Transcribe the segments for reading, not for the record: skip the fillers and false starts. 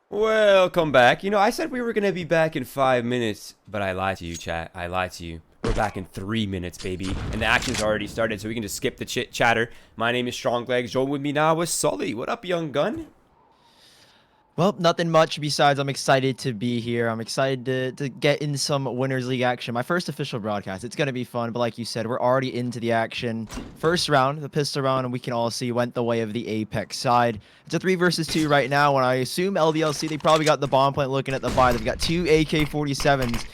Welcome back. You know, I said we were going to be back in 5 minutes, but I lied to you, chat. I lied to you. We're back in 3 minutes, baby. And the action's already started, so we can just skip the chatter. My name is Stronglegs. Join with me now with Sully. What up, young gun? Well, nothing much besides I'm excited to be here. I'm excited to get in some Winners League action. My first official broadcast. It's going to be fun, but like you said, we're already into the action. First round, the pistol round, and we can all see went the way of the Apeks side. It's a 3 versus 2 right now, and I assume LDLC, they probably got the bomb plant looking at the buy. They've got 2 AK-47s,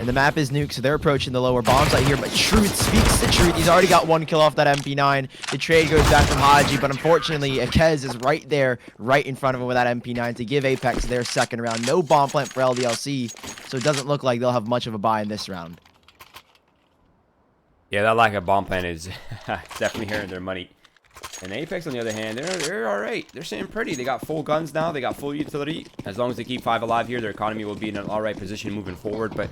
and the map is nuke, so they're approaching the lower bombs out here, but Truth speaks the truth. He's already got 1 kill off that MP9. The trade goes back from Haji, but unfortunately, Apeks is right there, right in front of him with that MP9 to give Apeks their second round. No bomb plant for LDLC, so it doesn't look like they'll have much of a buy in this round. Yeah, that lack of bomb plan is definitely hurting their money. And Apeks, on the other hand, they're all right. They're sitting pretty. They got full guns now. They got full utility. As long as they keep 5 alive here, their economy will be in an all right position moving forward. But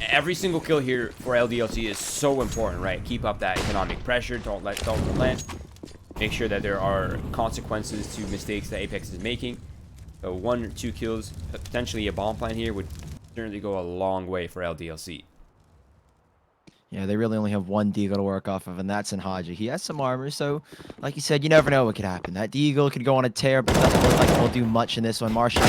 every single kill here for LDLC is so important, right? Keep up that economic pressure. Don't relent. Make sure that there are consequences to mistakes that Apeks is making. So 1 or 2 kills, potentially a bomb plan here would certainly go a long way for LDLC. Yeah, they really only have 1 Deagle to work off of, and that's in Haji. He has some armor, so like you said, you never know what could happen. That Deagle could go on a tear, but it doesn't look like it will do much in this one. Marsilius,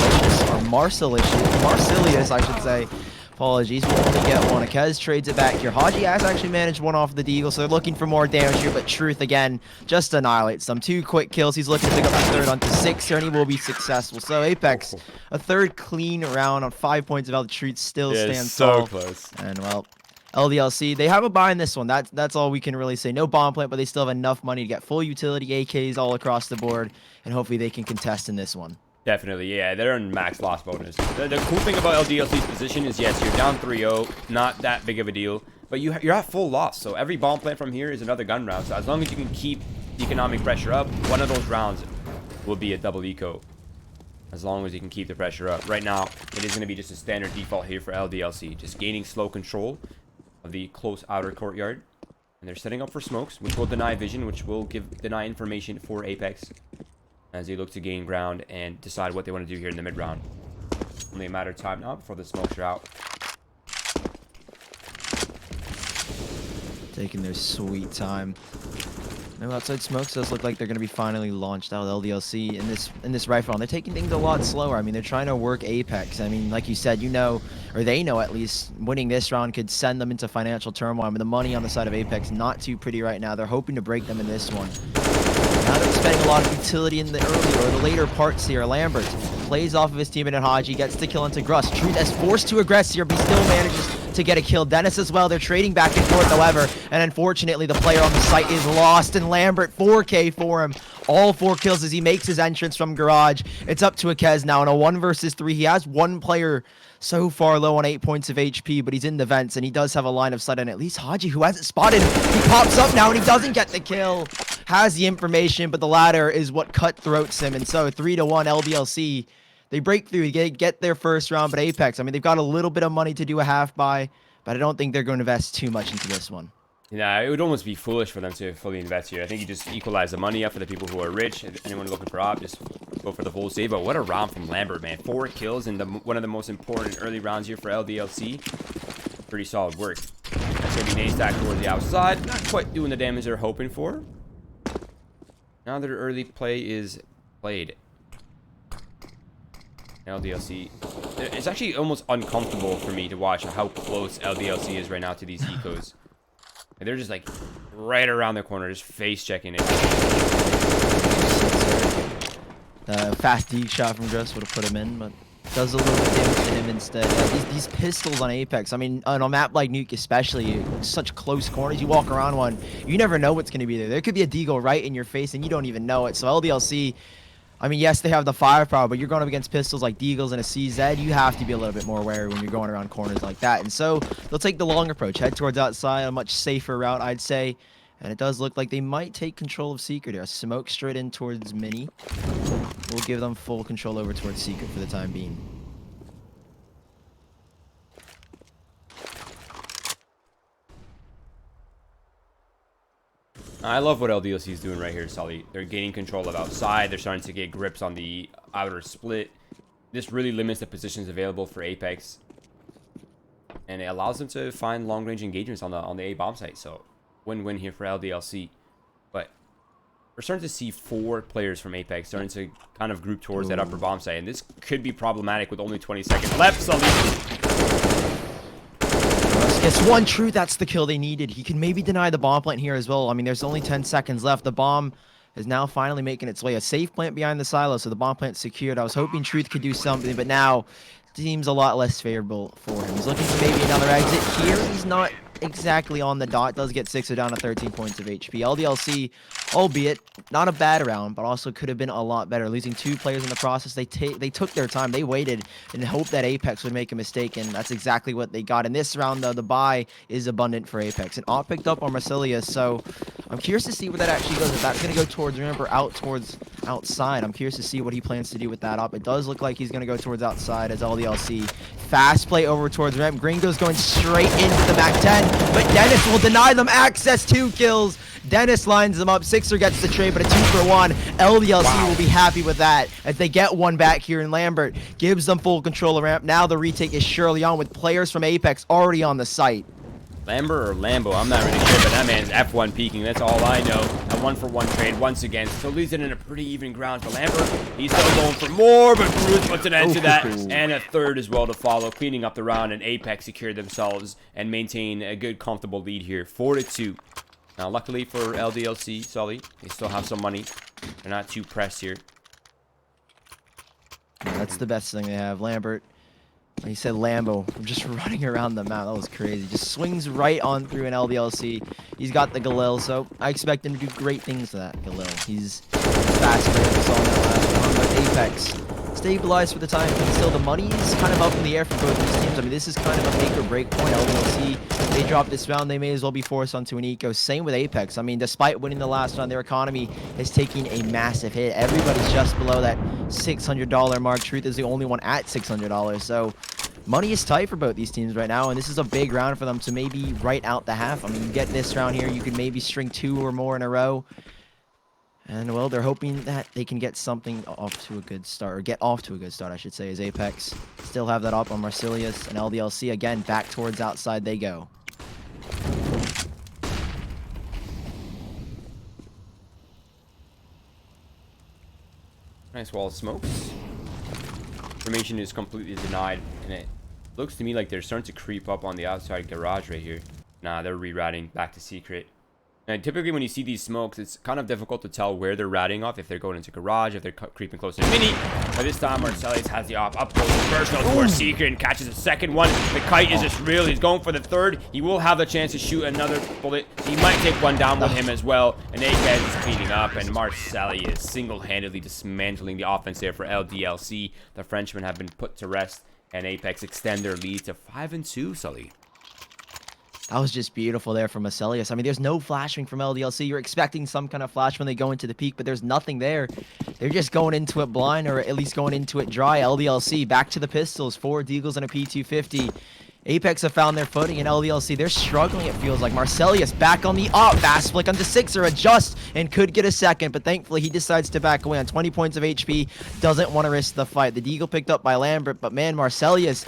I should say. Apologies, we'll only get 1. Apeks trades it back here. Haji has actually managed 1 off the Deagle, so they're looking for more damage here, but Truth, again, just annihilates them. 2 quick kills. He's looking to pick up the third onto 6 here, and he will be successful. So Apeks, a third clean round on 5 points of health. Truth still stands so tall. close. And, well, LDLC, they have a buy in this one. That's all we can really say. No bomb plant, but they still have enough money to get full utility AKs all across the board, and hopefully they can contest in this one. Definitely, yeah. They're in max loss bonus. The cool thing about LDLC's position is, yes, you're down 3-0. Not that big of a deal. But you're at full loss, so every bomb plant from here is another gun round. So as long as you can keep the economic pressure up, one of those rounds will be a double eco. As long as you can keep the pressure up. Right now, it is going to be just a standard default here for LDLC. Just gaining slow control of the close outer courtyard. And they're setting up for smokes, which will deny vision, which will deny information for Apeks as they look to gain ground and decide what they want to do here in the mid round. Only a matter of time now before the smokes are out. Taking their sweet time. No outside smokes does look like they're going to be finally launched out of LDLC in this rifle. And they're taking things a lot slower. I mean, they're trying to work Apeks. I mean, like you said, you know, or they know at least, winning this round could send them into financial turmoil. I mean, the money on the side of Apeks not too pretty right now. They're hoping to break them in this one. Now they're spending a lot of utility in the early or the later parts here. Lambert plays off of his teammate at Haji, gets the kill into Gruss. Truth is forced to aggress here, but he still manages to get a kill. Dennis as well. They're trading back and forth, however, and unfortunately the player on the site is lost, and Lambert 4K for him. All 4 kills as he makes his entrance from garage. It's up to Apeks now in a 1 versus 3. He has 1 player so far low on 8 points of HP, but he's in the vents, and he does have a line of sight on at least Haji, who hasn't spotted him. He pops up now, and he doesn't get the kill. Has the information, but the ladder is what cutthroats him, and so 3-1 LDLC. They break through, get their first round, but Apeks, I mean, they've got a little bit of money to do a half buy, but I don't think they're going to invest too much into this one. Yeah, it would almost be foolish for them to fully invest here. I think you just equalize the money up for the people who are rich. If anyone looking for op, just go for the full save. But what a round from Lambert, man. 4 kills in one of the most important early rounds here for LDLC. Pretty solid work. That's going to be nade stack towards the outside. Not quite doing the damage they're hoping for. Now their early play is played. LDLC. It's actually almost uncomfortable for me to watch how close LDLC is right now to these ecos. They're just like right around the corner, just face checking it. Fast deep shot from Gruss would have put him in, but does a little bit of damage to him instead. These pistols on Apeks, I mean, on a map like Nuke especially, such close corners, you walk around one, you never know what's going to be there. There could be a Deagle right in your face and you don't even know it. So LDLC, I mean, yes, they have the firepower, but you're going up against pistols like Deagles and a CZ. You have to be a little bit more wary when you're going around corners like that. And so they'll take the long approach, head towards outside, a much safer route, I'd say. And it does look like they might take control of Secret here. Smoke straight in towards Mini. We'll give them full control over towards Secret for the time being. I love what LDLC is doing right here, Sully. They're gaining control of outside. They're starting to get grips on the outer split. This really limits the positions available for Apeks, and it allows them to find long-range engagements on the A bomb site. So, win-win here for LDLC. But we're starting to see 4 players from Apeks starting to kind of group towards that upper bomb site, and this could be problematic with only 20 seconds left. Sully gets one true. That's the kill they needed. He can maybe deny the bomb plant here as well. I mean, there's only 10 seconds left. The bomb is now finally making its way. A safe plant behind the silo, so the bomb plant's secured. I was hoping Truth could do something, but now seems a lot less favorable for him. He's looking for maybe another exit here. He's not exactly on the dot. Does get 6 down to 13 points of HP. LDLC, albeit not a bad round, but also could have been a lot better. Losing 2 players in the process. They took their time. They waited and hoped that Apeks would make a mistake, and that's exactly what they got. In this round, though, the buy is abundant for Apeks. And Op picked up on Marcelius, so I'm curious to see where that actually goes. If that's going to go towards ramp or out towards outside, I'm curious to see what he plans to do with that Op. It does look like he's going to go towards outside as LDLC. Fast play over towards ramp. Gringo's going straight into the Mac 10, but Dennis will deny them access. 2 kills. Dennis lines them up. Sixer gets the trade, but a 2-for-1. LDLC will be happy with that as they get one back here, and Lambert gives them full control of ramp. Now the retake is surely on with players from Apeks already on the site. Lambert or Lambo, I'm not really sure, but that man's F1 peaking. That's all I know. A 1-for-1 trade once again. So leaves it in a pretty even ground for Lambert. He's still going for more, but Cruz puts an end to that. And a third as well to follow, cleaning up the round, and Apeks secure themselves and maintain a good, comfortable lead here, 4-2. Now, luckily for LDLC, Sully, they still have some money. They're not too pressed here. Yeah, that's the best thing they have. Lambert, he said Lambo, just running around the map. That was crazy. Just swings right on through an LDLC. He's got the Galil, so I expect him to do great things to that Galil. He's fast player. We saw in that last round, but Apeks stabilized for the time being. Still, the money is kind of up in the air for both these teams. I mean, this is kind of a make or break point. LDLC, they drop this round, they may as well be forced onto an eco. Same with Apeks. I mean, despite winning the last round, their economy is taking a massive hit. Everybody's just below that $600 mark. Truth is the only one at $600. So money is tight for both these teams right now, and this is a big round for them to maybe write out the half. I mean, you get this round here, you can maybe string 2 or more in a row. And, well, they're hoping that they can get something off to a good start, or get off to a good start, I should say, as Apeks still have that up on Marcelius and LDLC. Again, back towards outside they go. Nice wall of smokes. Information is completely denied, and it looks to me like they're starting to creep up on the outside garage right here. Nah, they're rerouting back to secret. And typically when you see these smokes, it's kind of difficult to tell where they're routing off, if they're going into garage, if they're creeping closer to mini. But this time, Marcelius has the op up close, personal towards secret, and catches a second one. The kite is just real. He's going for the third. He will have the chance to shoot another bullet. He might take one down with him as well. And Apeks is cleaning up, and Marcelius single-handedly dismantling the offense there for LDLC. The Frenchmen have been put to rest, and Apeks extend their lead to 5-2, Sully. That was just beautiful there from Marcelius. I mean, there's no flashing from LDLC. You're expecting some kind of flash when they go into the peak, but there's nothing there. They're just going into it blind, or at least going into it dry. LDLC back to the pistols. 4 deagles and a P250. Apeks have found their footing, and LDLC, they're struggling, it feels like. Marcelius back on the up. Fast flick onto Sixer. Adjust and could get a second, but thankfully he decides to back away on 20 points of HP. Doesn't want to risk the fight. The deagle picked up by Lambert, but man, Marcelius,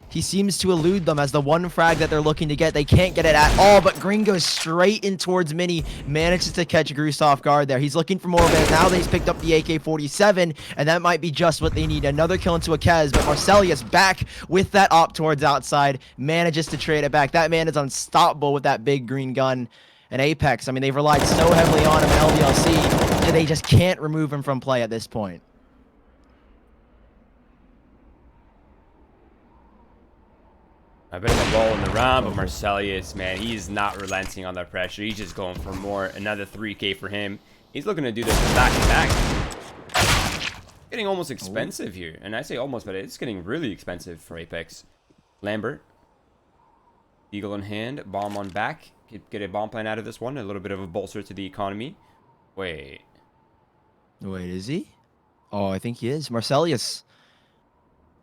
he seems to elude them as the one frag that they're looking to get. They can't get it at all, but Green goes straight in towards Mini. Manages to catch Groose off guard there. He's looking for more of it. Now that he's picked up the AK-47, and that might be just what they need. Another kill into a Kez, but Marcelius back with that op towards outside. Manages to trade it back. That man is unstoppable with that big green gun. And Apeks, I mean, they've relied so heavily on him in LDLC that they just can't remove him from play at this point. A bit of a wall in the round, but Marcelius, man, he's not relenting on that pressure. He's just going for more. Another 3K for him. He's looking to do this back-to-back. Getting almost expensive here. And I say almost, but it's getting really expensive for Apeks. Lambert. Eagle in hand. Bomb on back. Get a bomb plan out of this one. A little bit of a bolster to the economy. Wait, is he? Oh, I think he is. Marcelius.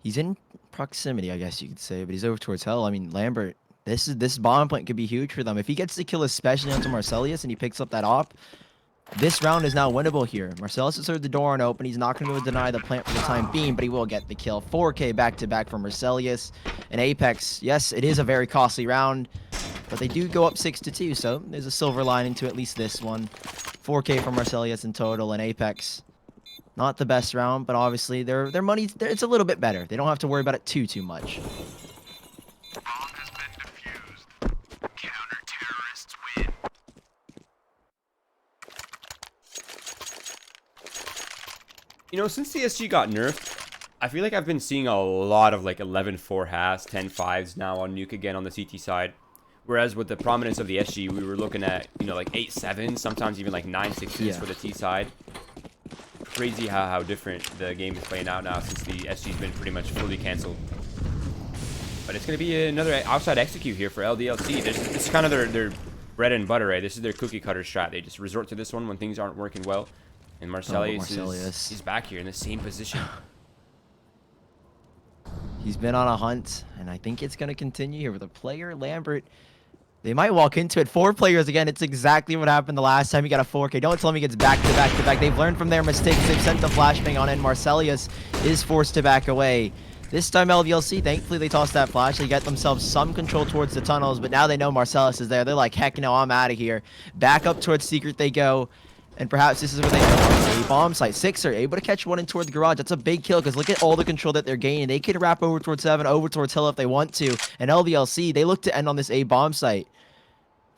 He's in proximity, I guess you could say, but he's over towards hell. I mean, Lambert, this bomb plant could be huge for them. If he gets the kill, especially onto Marcelius, and he picks up that op, This round is now winnable here. Marcellus has heard the door open. He's not going to be able to deny the plant for the time being, but he will get the kill. 4K back-to-back from Marcellus. And Apeks, yes, it is a very costly round, but they do go up 6-2, so there's a silver lining to at least this one. 4K from Marcellus in total, and Apeks, not the best round, but obviously their money, it's a little bit better. They don't have to worry about it too much. Bomb has been defused. Counter-terrorists win. You know, since the SG got nerfed, I feel like I've been seeing a lot of like 11-4 has, 10-5s now on Nuke again on the CT side. Whereas with the prominence of the SG, we were looking at, you know, like 8-7s, sometimes even like 9-6s for the T side. Crazy how different the game is playing out now since the SG's been pretty much fully cancelled. But it's going to be another outside execute here for LDLC. This is kind of their bread and butter, right? This is their cookie cutter strat. They just resort to this one when things aren't working well. And Marcellus is back here in the same position. He's been on a hunt, and I think it's going to continue here with a player, Lambert. They might walk into it. 4 players again. It's exactly what happened the last time he got a 4K. Don't tell me he gets back-to-back-to-back. They've learned from their mistakes. They've sent the flashbang on, and Marcellus is forced to back away. This time LDLC, thankfully they toss that flash. They get themselves some control towards the tunnels, but now they know Marcellus is there. They're like, heck no, I'm out of here. Back up towards Secret they go. And perhaps this is where they go. A bomb site. 6 are able to catch one in toward the garage. That's a big kill because look at all the control that they're gaining. They could wrap over towards 7, over towards Hill if they want to. And LDLC, they look to end on this A bomb site.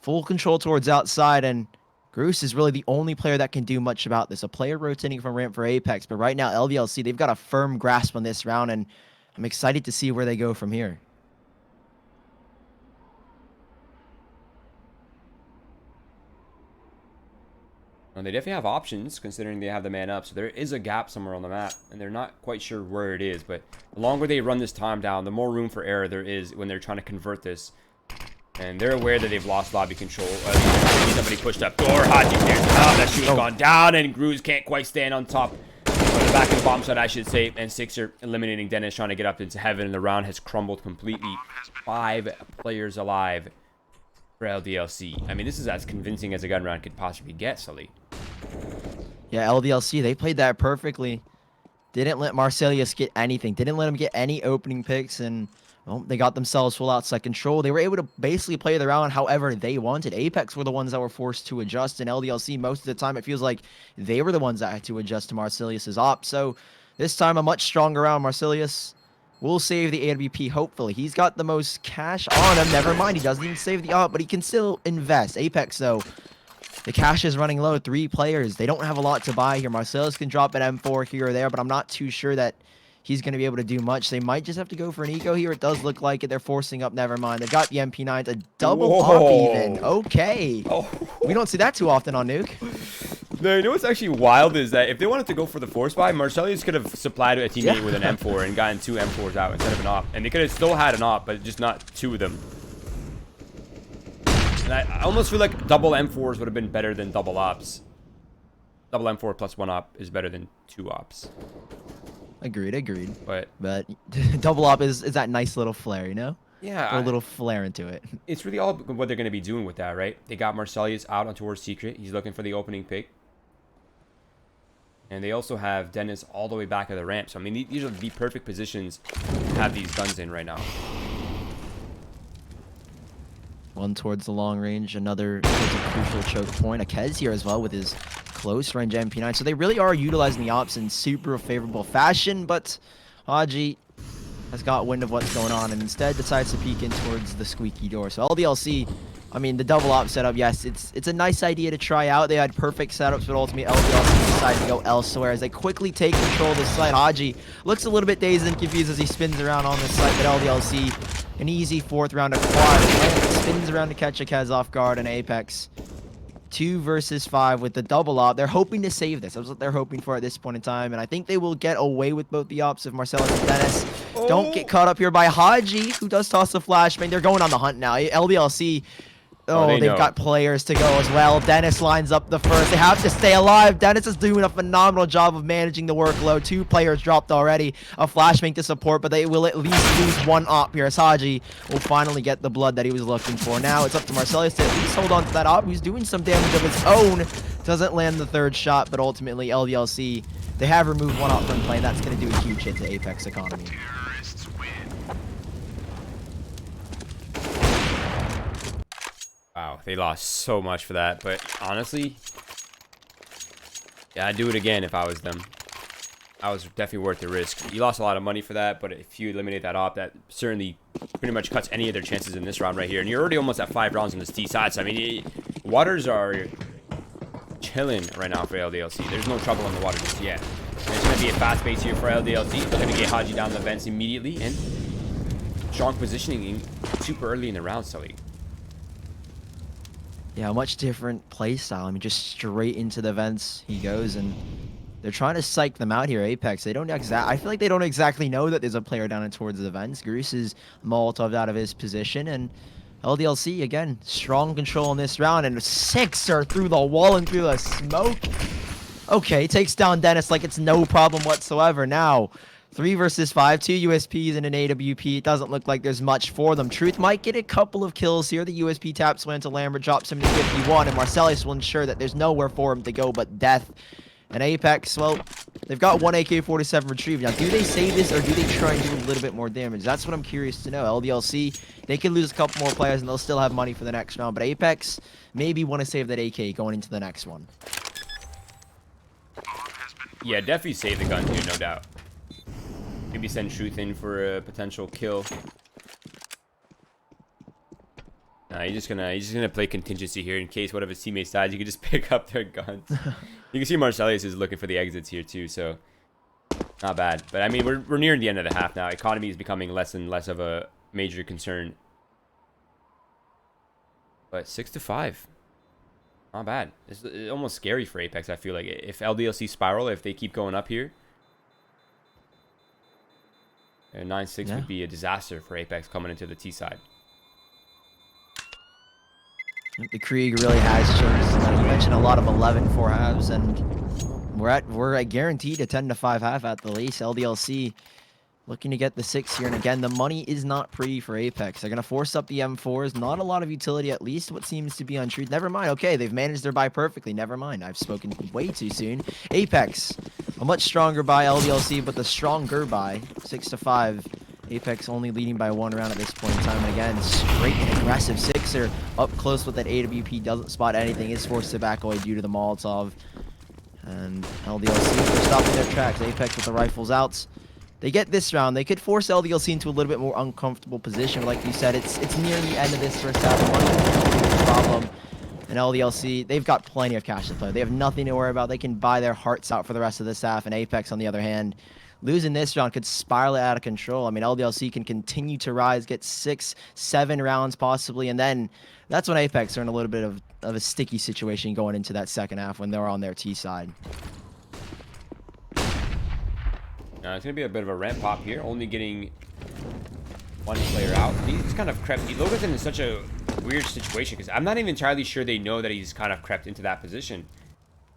Full control towards outside, and Groose is really the only player that can do much about this. A player rotating from ramp for Apeks, but right now LDLC, they've got a firm grasp on this round, and I'm excited to see where they go from here. And they definitely have options, considering they have the man up. So there is a gap somewhere on the map, and they're not quite sure where it is. But the longer they run this time down, the more room for error there is when they're trying to convert this. And they're aware that they've lost lobby control. Somebody pushed up door. Haji clears it out. That shoot's gone down, and Gruz can't quite stand on top. On the back of the bomb side, I should say. And Sixer eliminating Dennis, trying to get up into heaven. And the round has crumbled completely. 5 players alive for LDLC. I mean, this is as convincing as a gun round could possibly get, Sully. Yeah, LDLC, they played that perfectly. Didn't let Marcellus get anything. Didn't let him get any opening picks, and well, they got themselves full outside control. They were able to basically play the round however they wanted. Apeks were the ones that were forced to adjust, and LDLC, most of the time, it feels like they were the ones that had to adjust to Marcellus's op. So this time, a much stronger round. Marcellus will save the AWP, hopefully. He's got the most cash on him. Never mind, he doesn't even save the op, but he can still invest. Apeks, though, the cash is running low. 3 players. They don't have a lot to buy here. Marcellus can drop an M4 here or there, but I'm not too sure that he's going to be able to do much. They might just have to go for an eco here. It does look like it. They're forcing up. Never mind. They've got the MP9s. A double op even. Okay. Oh. We don't see that too often on Nuke. No, you know what's actually wild is that if they wanted to go for the force buy, Marcellus could have supplied a teammate with an M4 and gotten 2 M4s out instead of an op. And they could have still had an op, but just not 2 of them. And I almost feel like double M4s would have been better than double ops. Double M4 plus 1 op is better than 2 ops. Agreed. But double op is that nice little flare, you know? yeah, A little flare into it. it's really all what they're going to be doing with that, right? They got Marcellus out on towards Secret. He's looking for the opening pick. And they also have Dennis all the way back at the ramp. So, I mean, these are the perfect positions to have these guns in right now. One towards the long range, another towards a crucial choke point. A Kez here as well with his close range MP9. So they really are utilizing the ops in super favorable fashion, but Haji has got wind of what's going on and instead decides to peek in towards the squeaky door. So LDLC, I mean, the double op setup, yes, it's a nice idea to try out. They had perfect setups, but ultimately LDLC decided to go elsewhere as they quickly take control of the site. Haji looks a little bit dazed and confused as he spins around on this site, but LDLC, an easy 4th round of quad. Spins around to catch a Kez off guard and Apeks. 2 versus 5 with the double op. They're hoping to save this. That's what they're hoping for at this point in time. And I think they will get away with both the ops if Marcellus and Dennis don't get caught up here by Haji, who does toss the flashbang. They're going on the hunt now. LDLC, they've got players to go as well. Dennis lines up the first. They have to stay alive. Dennis is doing a phenomenal job of managing the workload. 2 players dropped already. A flashbang to support, but they will at least lose 1 op here as Haji will finally get the blood that he was looking for. Now it's up to Marcellus to at least hold on to that op, who's doing some damage of his own. Doesn't land the third shot, but ultimately LDLC, they have removed one out from play. That's going to do a huge hit to Apeks economy. Terrorists win. Wow, they lost so much for that. But honestly, yeah, I'd do it again if I was them. That was definitely worth the risk. You lost a lot of money for that, but if you eliminate that op, that certainly pretty much cuts any of their chances in this round right here. And you're already almost at 5 rounds on this T side. So, I mean, waters are chilling right now for LDLC. There's no trouble on the water just yet. And it's going to be a fast pace here for LDLC. They're going to get Haji down the vents immediately. And strong positioning super early in the round, Sully. Yeah, much different play style. I mean, just straight into the vents he goes, and they're trying to psych them out here, Apeks. They don't I feel like they don't exactly know that there's a player down and towards the vents. Goose is Molotov out of his position, and LDLC, again, strong control in this round, and 6 are through the wall and through the smoke. Okay, takes down Dennis like it's no problem whatsoever. Now, 3 versus 5, 2 USPs and an AWP. It doesn't look like there's much for them. Truth might get a couple of kills here. The USP taps went to Lambert, drops him to 51, and Marcellus will ensure that there's nowhere for him to go but death. And Apeks, well, they've got one AK-47 retrieved. Now, do they save this, or do they try and do a little bit more damage? That's what I'm curious to know. LDLC, they could lose a couple more players, and they'll still have money for the next round. But Apeks maybe want to save that AK going into the next one. Yeah, definitely save the gun here, no doubt. Maybe send Truth in for a potential kill. Nah, he's just gonna play contingency here in case one of his teammates dies. You can just pick up their guns. You can see Marcellus is looking for the exits here too, so not bad. But I mean, we're nearing the end of the half now. Economy is becoming less and less of a major concern. But 6-5, not bad. It's almost scary for Apeks. I feel like if LDLC spiral, if they keep going up here, 9-6 would be a disaster for Apeks coming into the T side. The Krieg really has changed. You mentioned a lot of 11-4 halves, and we're guaranteed a 10-5 half at the least. LDLC looking to get the 6 here, and again, the money is not pretty for Apeks. They're gonna force up the M4s. Not a lot of utility, at least what seems to be on Truth. Never mind. Okay, they've managed their buy perfectly. Never mind. I've spoken way too soon. Apeks, a much stronger buy. LDLC, but the stronger buy. 6-5. Apeks only leading by 1 round at this point in time. And again, straight and aggressive 6er up close with that AWP. Doesn't spot anything. Is forced to back away due to the Molotov. And LDLC, they're stopping their tracks. Apeks with the rifles out. They get this round. They could force LDLC into a little bit more uncomfortable position. Like you said, it's near the end of this first half. Money is the problem. And LDLC, they've got plenty of cash to play. They have nothing to worry about. They can buy their hearts out for the rest of this half. And Apeks, on the other hand, losing this round could spiral it out of control. I mean, LDLC can continue to rise, get 6-7 rounds possibly, and then that's when Apeks are in a little bit of a sticky situation going into that second half when they're on their T side. It's going to be a bit of a ramp pop here, only getting 1 player out. He's kind of crept. Logan's in such a weird situation because I'm not even entirely sure they know that he's kind of crept into that position.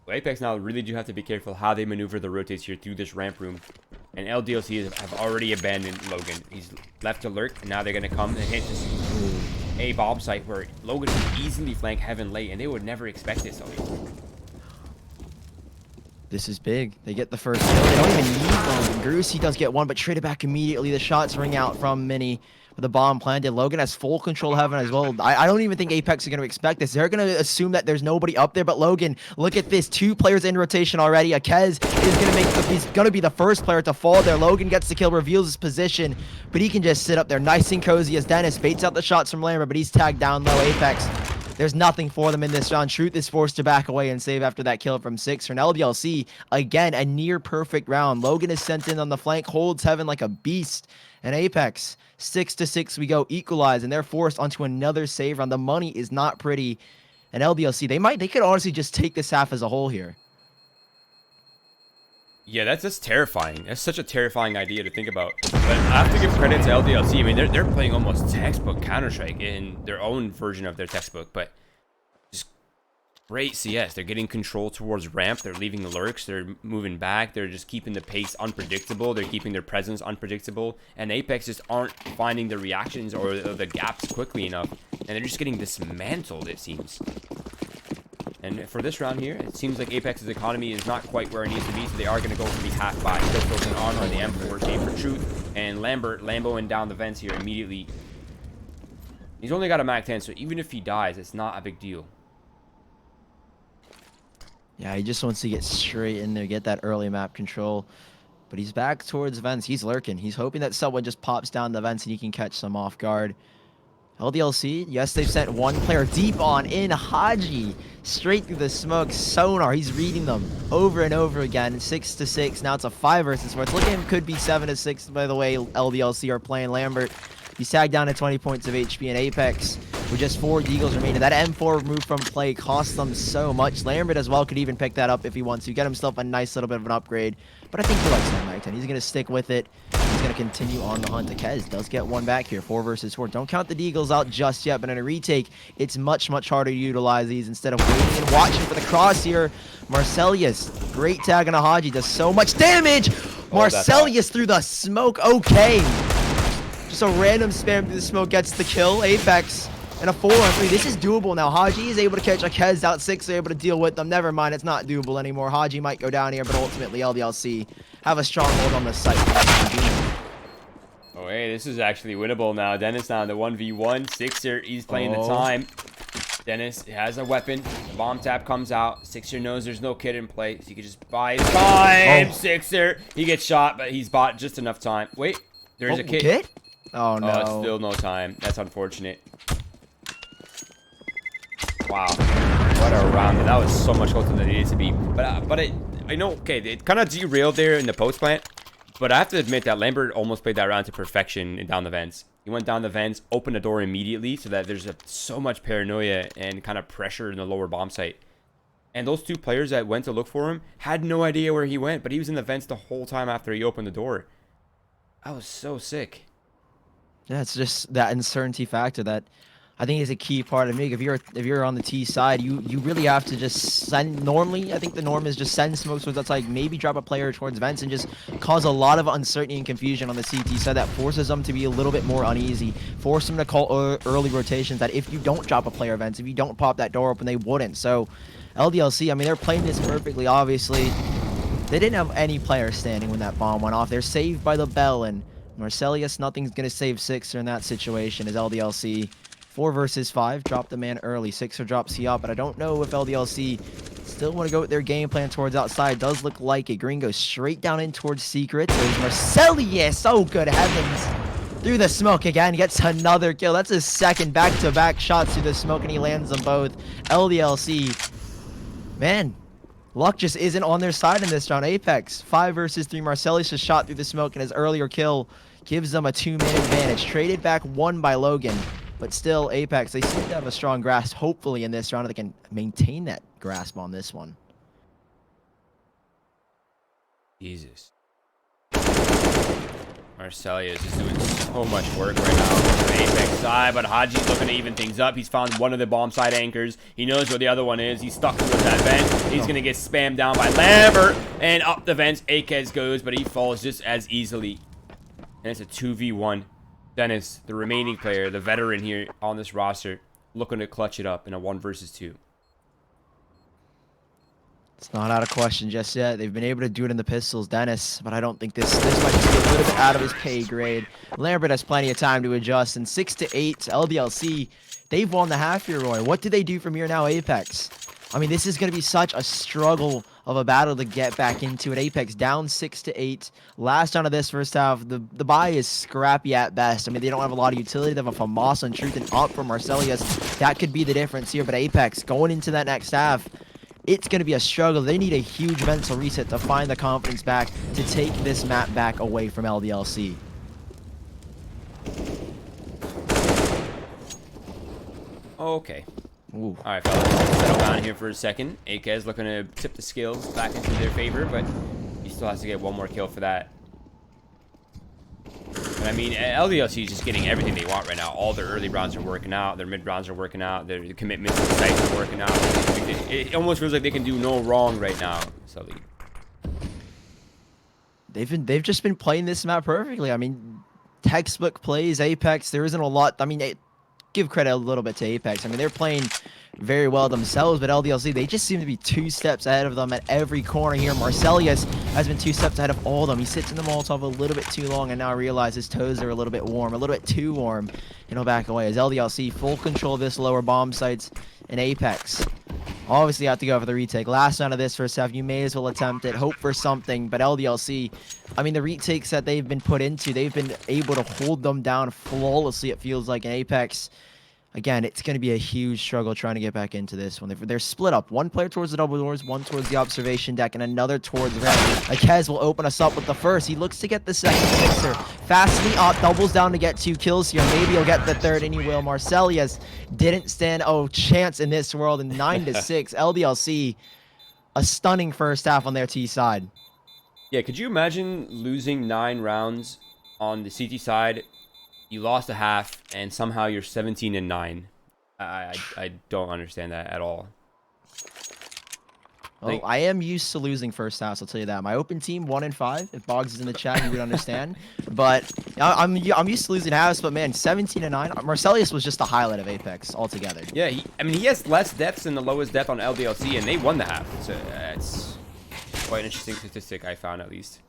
Apeks now really do have to be careful how they maneuver the rotates here through this ramp room. And LDLC have already abandoned Logan. He's left to lurk, and now they're going to come and hit this A bomb site where Logan can easily flank Heaven late, and they would never expect this. This is big. They get the first kill. They don't even need Logan. Goose, he does get 1, but traded back immediately. The shots ring out from Mini. The bomb planted. Logan has full control of Heaven as well. I don't even think Apeks are going to expect this. They're going to assume that there's nobody up there. But Logan, look at this. 2 players in rotation already. Akez is going to he's going to be the first player to fall there. Logan gets the kill, reveals his position, but he can just sit up there nice and cozy as Dennis baits out the shots from Lambert, but he's tagged down low. Apeks, there's nothing for them in this round. Truth is forced to back away and save after that kill from 6. For an LDLC, again, a near perfect round. Logan is sent in on the flank, holds Heaven like a beast. And Apeks, 6-6, we go, equalize, and they're forced onto another save round. The money is not pretty. And LDLC, they could honestly just take this half as a whole here. Yeah, that's terrifying. That's such a terrifying idea to think about. But I have to give credit to LDLC. I mean, they're playing almost textbook Counter-Strike in their own version of their textbook, but just great CS. They're getting control towards ramp. They're leaving the lurks. They're moving back. They're just keeping the pace unpredictable. They're keeping their presence unpredictable. And Apeks just aren't finding the reactions or the gaps quickly enough. And they're just getting dismantled, it seems. And for this round here, it seems like Apex's economy is not quite where it needs to be, so they are going to go for the half buy. Still focusing on the M4 game for truth, and Lamboing down the vents here immediately. He's only got a Mac 10, so even if he dies, it's not a big deal. Yeah, he just wants to get straight in there, get that early map control. But he's back towards vents. He's lurking. He's hoping that someone just pops down the vents and he can catch some off guard. LDLC, yes, they've sent one player deep on in. Haji, straight through the smoke. Sonar, he's reading them over and over again. 6 to 6. Now it's a 5 versus 4. It's looking could be 7 to 6. By the way, LDLC are playing Lambert. He's tagged down to 20 points of HP, and Apeks with just 4 Deagles remaining. That M4 move from play cost them so much. Lambert as well could even pick that up if he wants to. Get himself a nice little bit of an upgrade. But I think he likes that Mac 10. He's going to stick with it. He's going to continue on the hunt. Akez does get one back here. 4 versus 4. Don't count the Deagles out just yet, but in a retake, it's much, much harder to utilize these instead of waiting and watching for the cross here. Marcelius, great tag on a Haji. Does so much damage. Marcelius through the smoke. Okay. Just a random spam through the smoke gets the kill. Apeks and a 4-on-3. This is doable now. Haji is able to catch Akez out 6. They're able to deal with them. Never mind, it's not doable anymore. Haji might go down here, but ultimately LDLC have a strong hold on the site. Oh, hey, this is actually winnable now. Dennis down to 1v1. Sixer, he's playing the time. Dennis has a weapon. The bomb tap comes out. Sixer knows there's no kid in play, so he can just buy his time. Sixer, he gets shot, but he's bought just enough time. Wait, there's a kid. Oh, no. Oh, it's still no time. That's unfortunate. Wow. What a round. That was so much closer than it needed to be. But I know, okay, it kind of derailed there in the post plant. But I have to admit that Lambert almost played that round to perfection down the vents. He went down the vents, opened the door immediately so that there's so much paranoia and kind of pressure in the lower bomb site. And those 2 players that went to look for him had no idea where he went, but he was in the vents the whole time after he opened the door. That was so sick. Yeah, it's just that uncertainty factor that I think is a key part of MIG. If you're on the T side, you really have to just send. Normally, I think the norm is just send smokes towards outside, maybe drop a player towards vents and just cause a lot of uncertainty and confusion on the CT side that forces them to be a little bit more uneasy, force them to call early rotations that if you don't drop a player vents, if you don't pop that door open, they wouldn't. So LDLC, I mean, they're playing this perfectly, obviously. They didn't have any players standing when that bomb went off. They're saved by the bell, and Marcelius, nothing's going to save Sixer in that situation as LDLC. 4 versus 5, drop the man early. Sixer drops he up, but I don't know if LDLC still want to go with their game plan towards outside. Does look like it. Green goes straight down in towards Secret. There's Marcelius. Oh, good heavens. Through the smoke again. Gets another kill. That's his second back-to-back shots through the smoke, and he lands them both. LDLC, man, luck just isn't on their side in this round. Apeks, 5 versus 3. Marcelius just shot through the smoke, and his earlier kill gives them a 2-man advantage. Traded back 1 by Logan. But still, Apeks, they seem to have a strong grasp. Hopefully in this round, they can maintain that grasp on this one. Jesus. Marcelius is doing so much work right now on the Apeks side, but Haji's looking to even things up. He's found one of the bomb side anchors. He knows where the other one is. He's stuck towards that vent. He's going to get spammed down by Lambert, and up the vents, Akez goes, but he falls just as easily. And it's a 2v1. Dennis, the remaining player, the veteran here on this roster, looking to clutch it up in a 1 versus 2. It's not out of question just yet. They've been able to do it in the pistols, Dennis, but I don't think this might just be a little bit out of his pay grade. Lambert has plenty of time to adjust, and 6 to 8, LDLC, they've won the half here, Roy. What do they do from here now, Apeks? I mean, this is going to be such a struggle of a battle to get back into it. Apeks down 6 to 8. Last round of this first half, the buy is scrappy at best. I mean, they don't have a lot of utility. They have a FAMAS on Truth and up from Marcelius. That could be the difference here, but Apeks going into that next half, it's going to be a struggle. They need a huge mental reset to find the confidence back to take this map back away from LDLC. Okay. Ooh. All right, fellas, let's settle down here for a second. Akez looking to tip the skills back into their favor, but he still has to get one more kill for that. But I mean, LDLC is just getting everything they want right now. All their early rounds are working out. Their mid rounds are working out. Their commitments to the sites are working out. It almost feels like they can do no wrong right now, Sully. They've just been playing this map perfectly. I mean, textbook plays, Apeks. There isn't a lot. I mean, give credit a little bit to Apeks. I mean, they're playing very well themselves, but LDLC, they just seem to be 2 steps ahead of them at every corner here. Marcelius has been 2 steps ahead of all of them. He sits in the Molotov a little bit too long and now realizes his toes are a little bit warm, a little bit too warm, and he'll back away as LDLC full control of this lower bomb sites in Apeks. Obviously, you have to go for the retake. Last round of this first half, you may as well attempt it. Hope for something. But LDLC, I mean, the retakes that they've been put into, they've been able to hold them down flawlessly, it feels like, in Apeks. Again, it's going to be a huge struggle trying to get back into this one. They're split up. One player towards the double doors, one towards the observation deck, and another towards red. Akez will open us up with the first. He looks to get the second sixer. Fastly up, doubles down to get 2 kills here. Maybe he'll get the third, and he will. Marcelius didn't stand a chance in this world, and 9-6. LDLC, a stunning first half on their T side. Yeah, could you imagine losing 9 rounds on the CT side? You lost a half, and somehow you're 17-9. I don't understand that at all. Well, I am used to losing first halves, I'll tell you that. My open team 1-5. If Boggs is in the chat, he would understand. But I'm used to losing halves. But man, 17-9. Marcelius was just the highlight of Apeks altogether. Yeah, I mean he has less deaths than the lowest death on LDLC, and they won the half. So it's quite an interesting statistic I found, at least.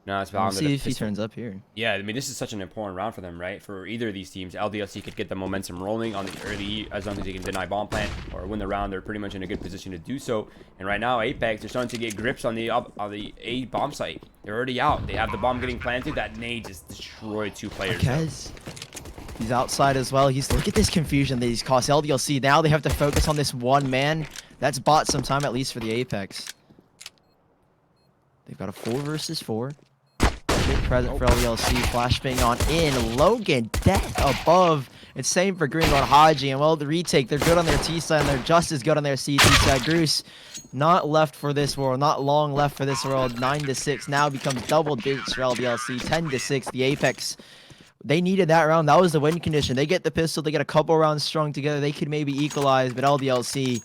No, it's We'll see if he turns up here. Yeah, I mean, this is such an important round for them, right? For either of these teams, LDLC could get the momentum rolling on the early, as long as they can deny bomb plant or win the round. They're pretty much in a good position to do so. And right now, Apeks, they're starting to get grips on the A bomb site. They're already out. They have the bomb getting planted. That nade just destroyed 2 players. Akez, he's outside as well. Look at this confusion that he's caused LDLC. Now they have to focus on this one man. That's bought some time, at least for the Apeks. They've got a 4 versus 4. Big present for LDLC. Flashbang on in. Logan dead above. It's same for Gringo and Haji. And well, the retake, they're good on their T side and they're just as good on their CT side. Groose, not left for this world. Not long left for this world. 9-6 now becomes double digits for LDLC. 10-6. The Apeks, they needed that round. That was the win condition. They get the pistol. They get a couple rounds strung together. They could maybe equalize, but LDLC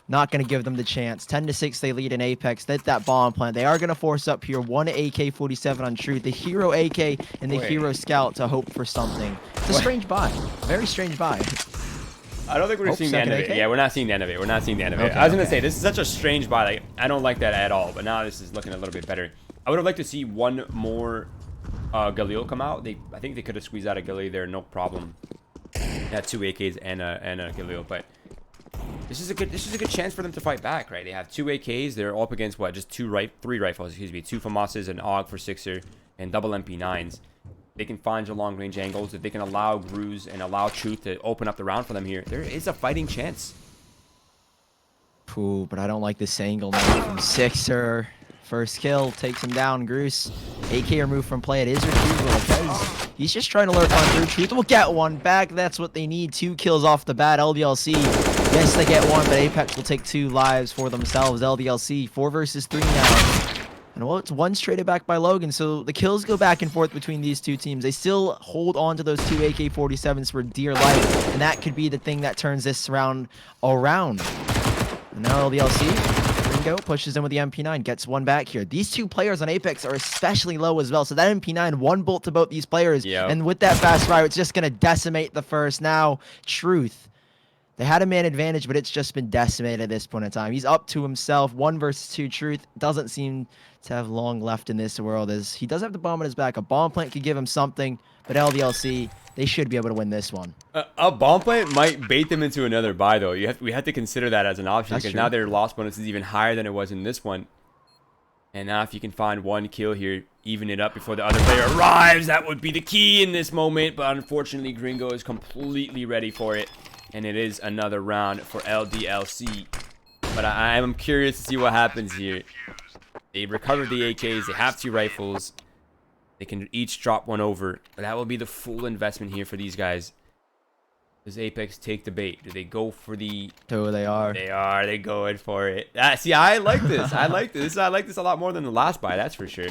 not going to give them the chance. 10-6, they lead in Apeks. That's that bomb plant. They are going to force up here. 1 AK-47 on Truth. The Hero AK and the Hero Scout to hope for something. It's a strange buy. Very strange buy. I don't think we're seeing the end of it. Yeah, we're not seeing the end of it. We're not seeing the end of it. Okay, I was going to say, this is such a strange buy. Like, I don't like that at all. But now this is looking a little bit better. I would have liked to see one more Galil come out. I think they could have squeezed out a Galil there, no problem. They had 2 AKs and a Galil, but this is a good chance for them to fight back, right? They have 2 AKs. They're up against what? Just 3 rifles, excuse me. 2 FAMASs, an AUG for 6er, and double MP9s. They can find your long range angles. If they can allow Gruze and allow Truth to open up the round for them here, there is a fighting chance. Ooh, but I don't like this angle now from 6er. First kill takes him down. Gruze, AK removed from play. It is retrievable because he's just trying to lurk on through. Truth will get one back. That's what they need. 2 kills off the bat. LDLC, yes, they get 1, but Apeks will take 2 lives for themselves. LDLC 4 versus 3 now. And well, it's 1 traded back by Logan. So the kills go back and forth between these 2 teams. They still hold on to those 2 AK-47s for dear life, and that could be the thing that turns this round around. And now LDLC. Pushes in with the MP9, gets 1 back here. These 2 players on Apeks are especially low as well. So that MP9, 1 bolt to both these players. Yep. And with that fast fire, it's just going to decimate the first. Now, Truth. They had a man advantage, but it's just been decimated at this point in time. He's up to himself. 1 versus 2. Truth doesn't seem to have long left in this world, as he does have the bomb on his back. A bomb plant could give him something, but LDLC, they should be able to win this one. A bomb plant might bait them into another buy, though. We have to consider that as an option, because now their loss bonus is even higher than it was in this one. And now if you can find 1 kill here, even it up before the other player arrives, that would be the key in this moment. But unfortunately, Gringo is completely ready for it. And it is another round for LDLC. But I am curious to see what happens here. They recovered the AKs. They have 2 rifles. They can each drop 1 over. But that will be the full investment here for these guys. Does Apeks take the bait? Do they go for the... Oh, they are. They're going for it. See, I like this. I like this. I like this a lot more than the last buy, that's for sure.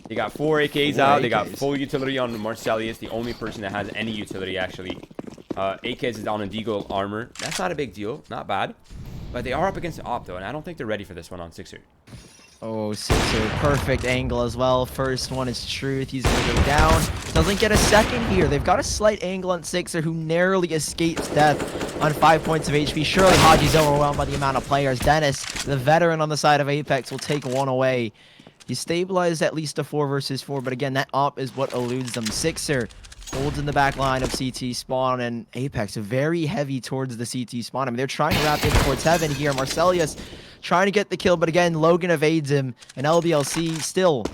They got 4 AKs out. They got full utility on Marcelius, the only person that has any utility, actually. AKs is on a Deagle armor. That's not a big deal. Not bad. But they are up against the Op, though, and I don't think they're ready for this one on 6er. Oh, Sixer, perfect angle as well. First one is Truth. He's going to go down. Doesn't get a second here. They've got a slight angle on Sixer, who narrowly escapes death on 5 points of HP. Surely Haji's overwhelmed by the amount of players. Dennis, the veteran on the side of Apeks, will take one away. He stabilized at least a 4 versus 4, but again, that op is what eludes them. Sixer holds in the back line of CT spawn, and Apeks very heavy towards the CT spawn. I mean, they're trying to wrap in towards heaven here. Marcelius trying to get the kill, but again, Logan evades him, and LDLC still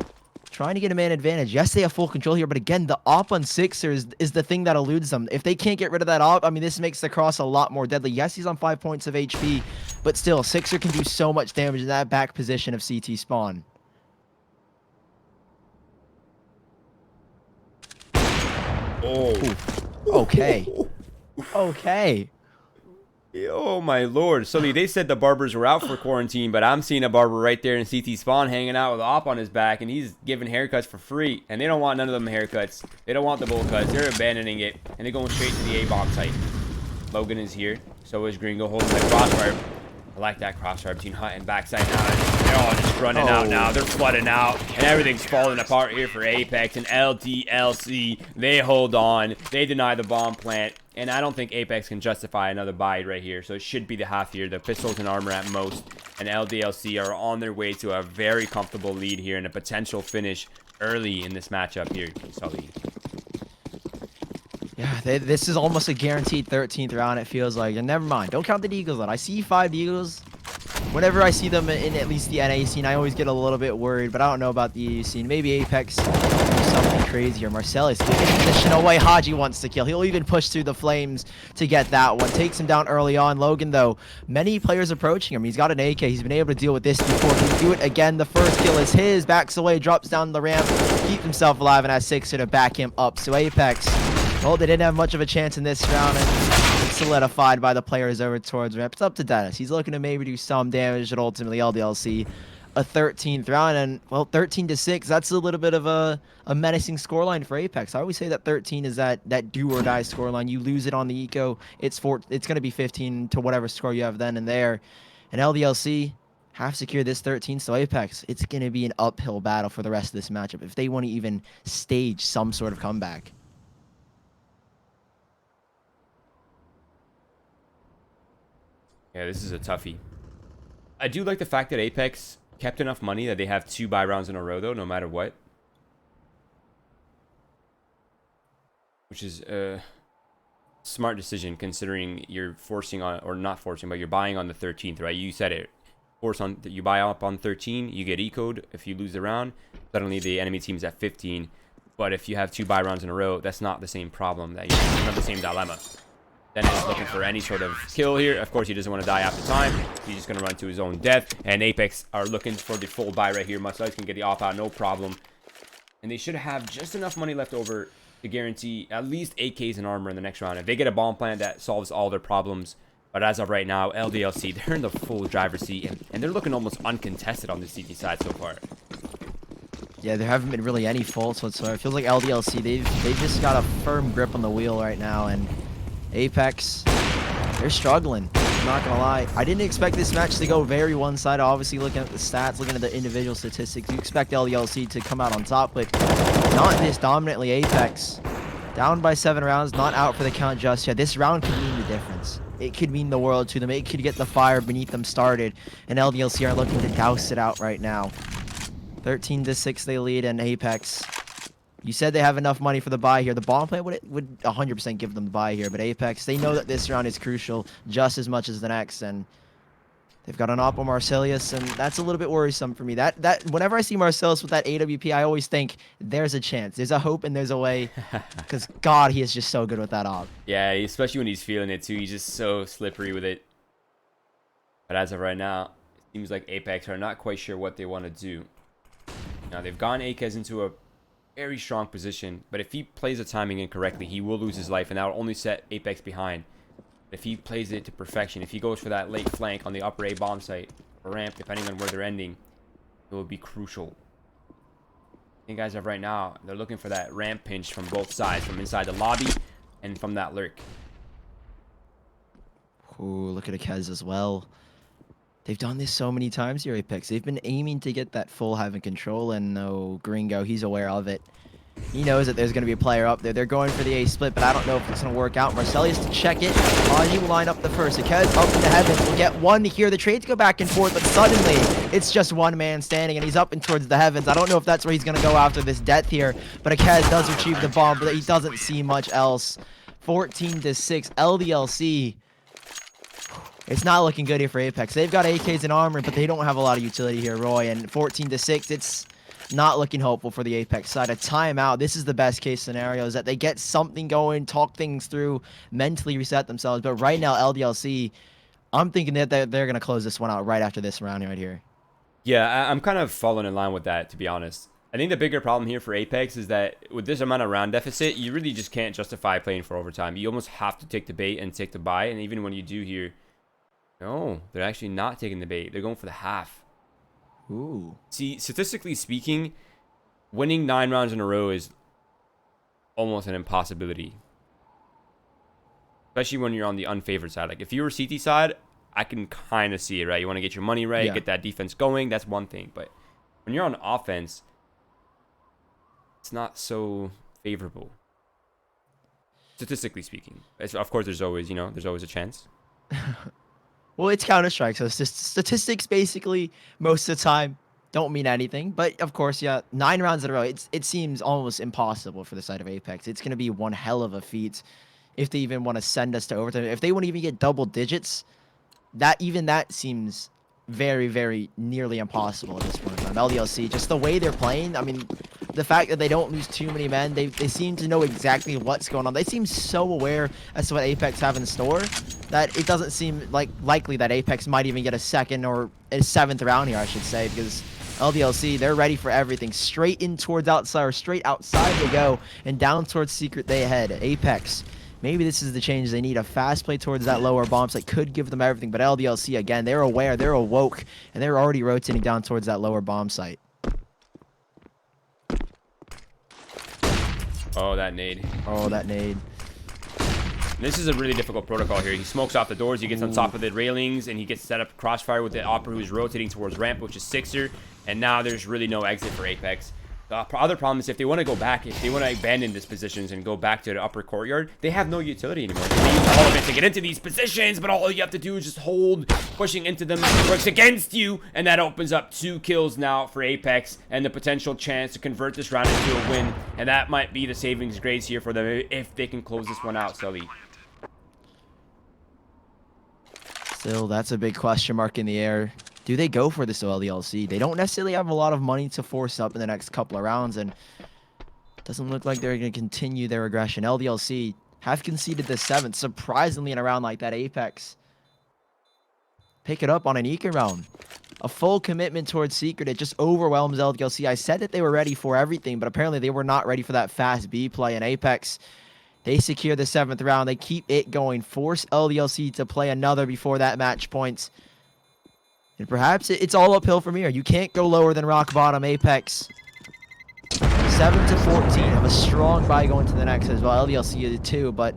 trying to get a man advantage. Yes, they have full control here, but again, the op on Sixer is the thing that eludes them. If they can't get rid of that op, I mean, this makes the cross a lot more deadly. Yes, he's on 5 points of HP, but still, Sixer can do so much damage in that back position of CT spawn. Oh. Ooh. Okay. Okay. Oh my lord. Sully, they said the barbers were out for quarantine, but I'm seeing a barber right there in CT spawn hanging out with an op on his back, and he's giving haircuts for free. And they don't want none of them haircuts. They don't want the bowl cuts. They're abandoning it, and they're going straight to the A-bomb site. Logan is here. So is Gringo holding the crossfire. I like that crossfire between Hunt and backside now. They're all just running out now. They're flooding out, and everything's falling apart here for Apeks and LDLC. They hold on. They deny the bomb plant, and I don't think Apeks can justify another buy right here. So it should be the half here. The pistols and armor at most, and LDLC are on their way to a very comfortable lead here and a potential finish early in this matchup here, Sully. Yeah, this is almost a guaranteed 13th round, it feels like. And never mind, don't count the Deagles out. I see 5 Deagles. Whenever I see them in at least the NA scene, I always get a little bit worried, but I don't know about the EU scene. Maybe Apeks do something crazy here. Marcellus giving position away. Haji wants to kill. He'll even push through the flames to get that one. Takes him down early on. Logan, though, many players approaching him. He's got an AK. He's been able to deal with this before. Can he do it again? The first kill is his. Backs away, drops down the ramp, keeps himself alive, and has Sixer to back him up. So Apeks, well, they didn't have much of a chance in this round, and it's solidified by the players over towards ramp. It's up to Dennis. He's looking to maybe do some damage, but ultimately LDLC a 13th round, and well, 13-6. That's a little bit of a menacing scoreline for Apeks. I always say that 13 is that do or die scoreline. You lose it on the eco, it's going to be 15 to whatever score you have then and there. And LDLC have secured this 13, so Apeks, it's going to be an uphill battle for the rest of this matchup if they want to even stage some sort of comeback. Yeah, this is a toughie. I do like the fact that Apeks kept enough money that they have 2 buy rounds in a row, though, no matter what. Which is a smart decision, considering you're forcing on, or not forcing, but you're buying on the 13th, right? You said it. You buy up on 13, you get ecoed. If you lose the round, suddenly the enemy team's at 15. But if you have 2 buy rounds in a row, that's not the same problem. That you have the same dilemma. Dennis looking for any sort of kill here. Of course, he doesn't want to die after time. He's just going to run to his own death. And Apeks are looking for the full buy right here. Marcellus can get the off out, no problem. And they should have just enough money left over to guarantee at least 8Ks in armor in the next round. If they get a bomb plant, that solves all their problems. But as of right now, LDLC, they're in the full driver's seat. And they're looking almost uncontested on the CT side so far. Yeah, there haven't been really any faults whatsoever. It feels like LDLC, they've just got a firm grip on the wheel right now. And Apeks, they're struggling. I'm not gonna lie. I didn't expect this match to go very one-sided. Obviously, looking at the stats, looking at the individual statistics, you expect LDLC to come out on top, but not this dominantly. Apeks, down by 7 rounds, not out for the count just yet. This round could mean the difference. It could mean the world to them. It could get the fire beneath them started, and LDLC are looking to douse it out right now. 13-6 they lead, and Apeks, you said they have enough money for the buy here. The bomb plant would 100% give them the buy here, but Apeks, they know that this round is crucial just as much as the next, and they've got an op on Marcellus, and that's a little bit worrisome for me. That whenever I see Marcellus with that AWP, I always think there's a chance, there's a hope, and there's a way, because God, he is just so good with that op. Yeah, especially when he's feeling it too. He's just so slippery with it. But as of right now, it seems like Apeks are not quite sure what they want to do. Now they've gone Akez into a very strong position, but if he plays the timing incorrectly, he will lose his life, and that will only set Apeks behind. If he plays it to perfection, if he goes for that late flank on the upper A bomb site or ramp, depending on where they're ending, it will be crucial. I think as of right now, they're looking for that ramp pinch from both sides, from inside the lobby and from that lurk. Ooh, look at Akez as well. They've done this so many times here, Apeks. They've been aiming to get that full Heaven control, and no, Gringo, he's aware of it. He knows that there's going to be a player up there. They're going for the A split, but I don't know if it's going to work out. Marcelius to check it. He will line up the first. Akez up in the heavens. We'll get one here. The trades go back and forth, but suddenly it's just one man standing, and he's up and towards the heavens. I don't know if that's where he's going to go after this death here, but Akez does retrieve the bomb, but he doesn't see much else. 14-6, LDLC. It's not looking good here for Apeks. They've got AKs and armor, but they don't have a lot of utility here, Roy. And 14-6, it's not looking hopeful for the Apeks side. A timeout. This is the best case scenario, is that they get something going, talk things through, mentally reset themselves. But right now, LDLC, I'm thinking that they're going to close this one out right after this round right here. Yeah, I'm kind of falling in line with that, to be honest. I think the bigger problem here for Apeks is that with this amount of round deficit, you really just can't justify playing for overtime. You almost have to take the bait and take the buy. And even when you do here, no, they're actually not taking the bait. They're going for the half. Ooh. See, statistically speaking, winning 9 rounds in a row is almost an impossibility. Especially when you're on the unfavored side. Like, if you were CT side, I can kind of see it, right? You want to get your money right, Yeah. get that defense going. That's one thing. But when you're on offense, it's not so favorable. Statistically speaking. Of course, there's always, there's always a chance. Well, it's Counter-Strike, so statistics basically most of the time don't mean anything. But of course, yeah, 9 rounds in a row, it seems almost impossible for the side of Apeks. It's going to be one hell of a feat if they even want to send us to overtime. If they want to even get double digits, that seems very, very nearly impossible at this point in time. LDLC, just the way they're playing, I mean, the fact that they don't lose too many men, they seem to know exactly what's going on. They seem so aware as to what Apeks have in store that it doesn't seem likely that Apeks might even get a second or a 7th round here, I should say, because LDLC, they're ready for everything. Straight in towards outside, or straight outside they go, and down towards Secret they head. Apeks, maybe this is the change they need. A fast play towards that lower bomb site could give them everything, but LDLC, again, they're aware, they're awoke, and they're already rotating down towards that lower bomb site. Oh, that nade. Oh, that nade. This is a really difficult protocol here. He smokes off the doors, he gets on top of the railings, and he gets set up crossfire with the Opera, who's rotating towards ramp, which is Sixer. And now there's really no exit for Apeks. The other problem is if they want to go back, if they want to abandon these positions and go back to the upper courtyard, they have no utility anymore. They use all of it to get into these positions, but all you have to do is just hold. Pushing into them works against you, and that opens up 2 kills now for Apeks and the potential chance to convert this round into a win. And that might be the savings grace here for them if they can close this one out, Sully. Still, that's a big question mark in the air. Do they go for this LDLC? They don't necessarily have a lot of money to force up in the next couple of rounds, and it doesn't look like they're going to continue their aggression. LDLC have conceded the 7th. Surprisingly, in a round like that, Apeks pick it up on an Eco round. A full commitment towards Secret. It just overwhelms LDLC. I said that they were ready for everything, but apparently they were not ready for that fast B play. And Apeks, they secure the 7th round. They keep it going. Force LDLC to play another before that match points. And perhaps it's all uphill from here. You can't go lower than rock bottom. Apeks 7-14. Have a strong buy going to the next as well. LDLC is too, but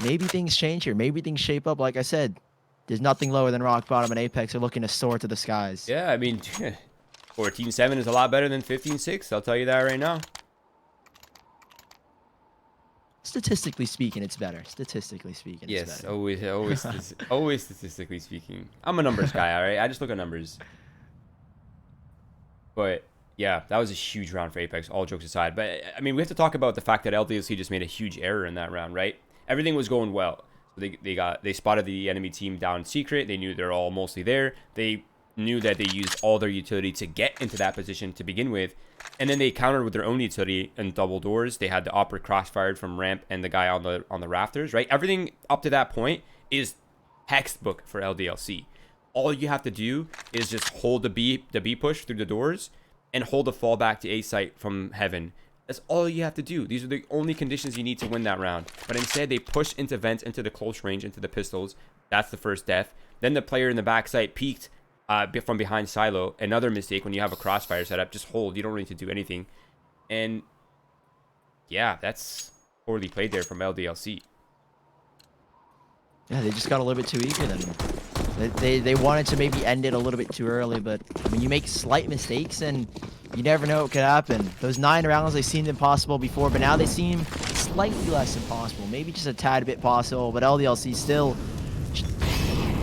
maybe things change here. Maybe things shape up. Like I said, there's nothing lower than rock bottom, and Apeks are looking to soar to the skies. Yeah, I mean, 14-7 is a lot better than 15-6. I'll tell you that right now. Statistically speaking, it's better. Statistically speaking, it's Yes, better. always statistically speaking. I'm a numbers guy, all right? I just look at numbers. But yeah, that was a huge round for Apeks, all jokes aside. But I mean, we have to talk about the fact that LDLC just made a huge error in that round, right? Everything was going well. They spotted the enemy team down secret. They knew they're all mostly there. They knew that they used all their utility to get into that position to begin with. And then they countered with their own utility and double doors. They had the Opera crossfired from ramp and the guy on the rafters, right? Everything up to that point is textbook for LDLC. All you have to do is just hold the B push through the doors and hold the fallback to A site from heaven. That's all you have to do. These are the only conditions you need to win that round. But instead, they push into vents, into the close range, into the pistols. That's the first death. Then the player in the back site peeked from behind silo. Another mistake when you have a crossfire setup. Just hold. You don't need to do anything. And yeah, that's poorly played there from LDLC. Yeah, they just got a little bit too eager then. They wanted to maybe end it a little bit too early, but I mean, you make slight mistakes and you never know what could happen. Those 9 rounds, they seemed impossible before, but now they seem slightly less impossible. Maybe just a tad bit possible, but LDLC still,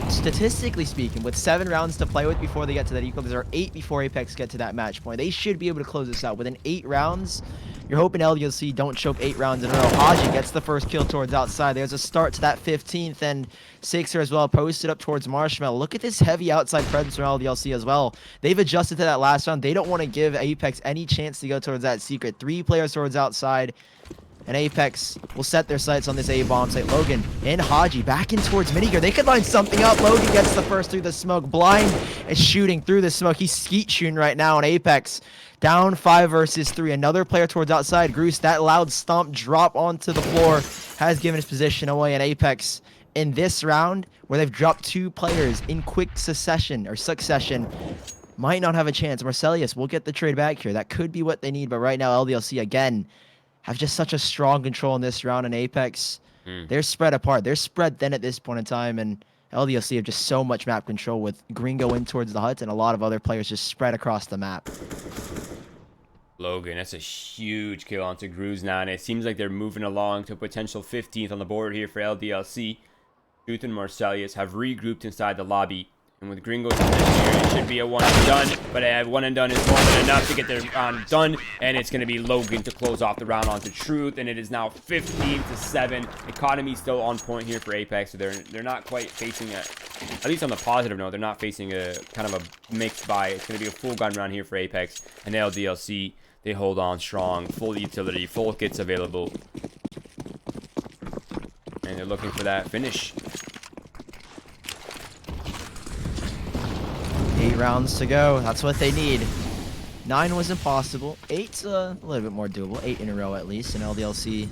statistically speaking, with 7 rounds to play with before they get to that equalizer, or 8 before Apeks get to that match point, they should be able to close this out. Within 8 rounds, you're hoping LDLC don't choke 8 rounds in a row. Haji gets the first kill towards outside. There's a start to that 15th, and Sixer as well posted up towards Marshmallow. Look at this heavy outside presence from LDLC as well. They've adjusted to that last round. They don't want to give Apeks any chance to go towards that secret. 3 players towards outside. And Apeks will set their sights on this A-bomb site. Logan and Haji back in towards Minigear. They could line something up. Logan gets the first through the smoke. Blind is shooting through the smoke. He's skeet shooting right now on Apeks. Down 5 versus 3. Another player towards outside. Groose, that loud stomp drop onto the floor has given his position away. And Apeks in this round, where they've dropped 2 players in quick succession, might not have a chance. Marcelius will get the trade back here. That could be what they need. But right now, LDLC again have just such a strong control in this round. And Apeks, they're spread apart. They're spread thin at this point in time. And LDLC have just so much map control with Gringo in towards the hut and a lot of other players just spread across the map. Logan, that's a huge kill onto Grooves now, and it sees like they're moving along to a potential 15th on the board here for LDLC. Truth and Marcelius have regrouped inside the lobby, and with Gringo's position here, it should be a one and done, but a one and done is more than enough to get their round done, and it's going to be Logan to close off the round onto Truth, and it is now 15-7. Economy still on point here for Apeks, so they're not quite facing at least on the positive note, they're not facing a kind of a mixed buy. It's going to be a full gun round here for Apeks, and LDLC, they hold on strong, full utility, full kits available. And they're looking for that finish. 8 rounds to go. That's what they need. 9 was impossible. 8's a little bit more doable. 8 in a row at least. And LDLC,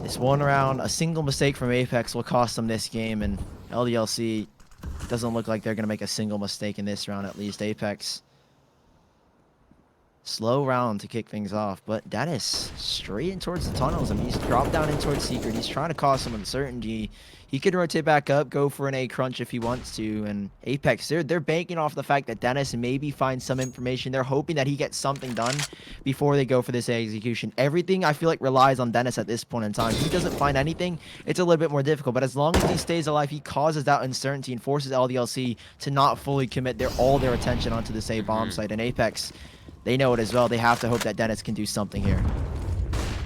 this one round, a single mistake from Apeks will cost them this game. And LDLC doesn't look like they're going to make a single mistake in this round at least. Apeks, slow round to kick things off, but Dennis straight in towards the tunnels. I mean, he's dropped down in towards Secret. He's trying to cause some uncertainty. He could rotate back up, go for an A crunch if he wants to. And Apeks, they're banking off the fact that Dennis maybe finds some information. They're hoping that he gets something done before they go for this execution. Everything, I feel like, relies on Dennis at this point in time. If he doesn't find anything, it's a little bit more difficult. But as long as he stays alive, he causes that uncertainty and forces LDLC to not fully commit all their attention onto this A bomb site. And Apeks, they know it as well. They have to hope that Dennis can do something here.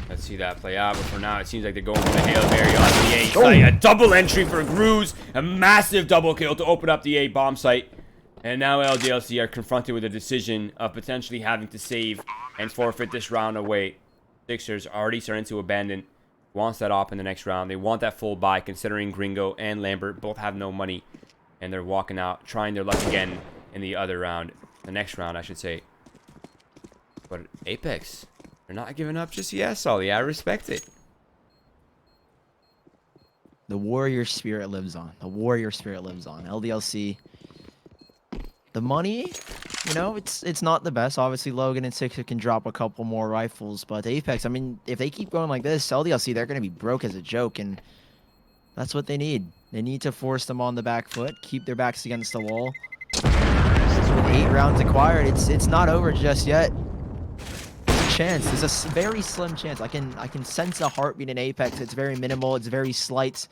Let's see that play out, but for now, it seems like they're going for the Hail Mary on the A site. A double entry for Grooves. A massive double kill to open up the A bomb site. And now LDLC are confronted with a decision of potentially having to save and forfeit this round away. Sixers already starting to abandon. Wants that op in the next round. They want that full buy, considering Gringo and Lambert both have no money. And they're walking out, trying their luck again in the other round. The next round, I should say. But Apeks, they're not giving up just yet, Sully. I respect it. The warrior spirit lives on. The warrior spirit lives on. LDLC, the money, you know, it's not the best. Obviously, Logan and Sixer can drop a couple more rifles, but Apeks, I mean, if they keep going like this, LDLC, they're going to be broke as a joke, and that's what they need. They need to force them on the back foot, keep their backs against the wall. With 8 rounds acquired, it's not over just yet. Chance. There's a very slim chance. I can sense a heartbeat in Apeks. It's very minimal. It's very slight.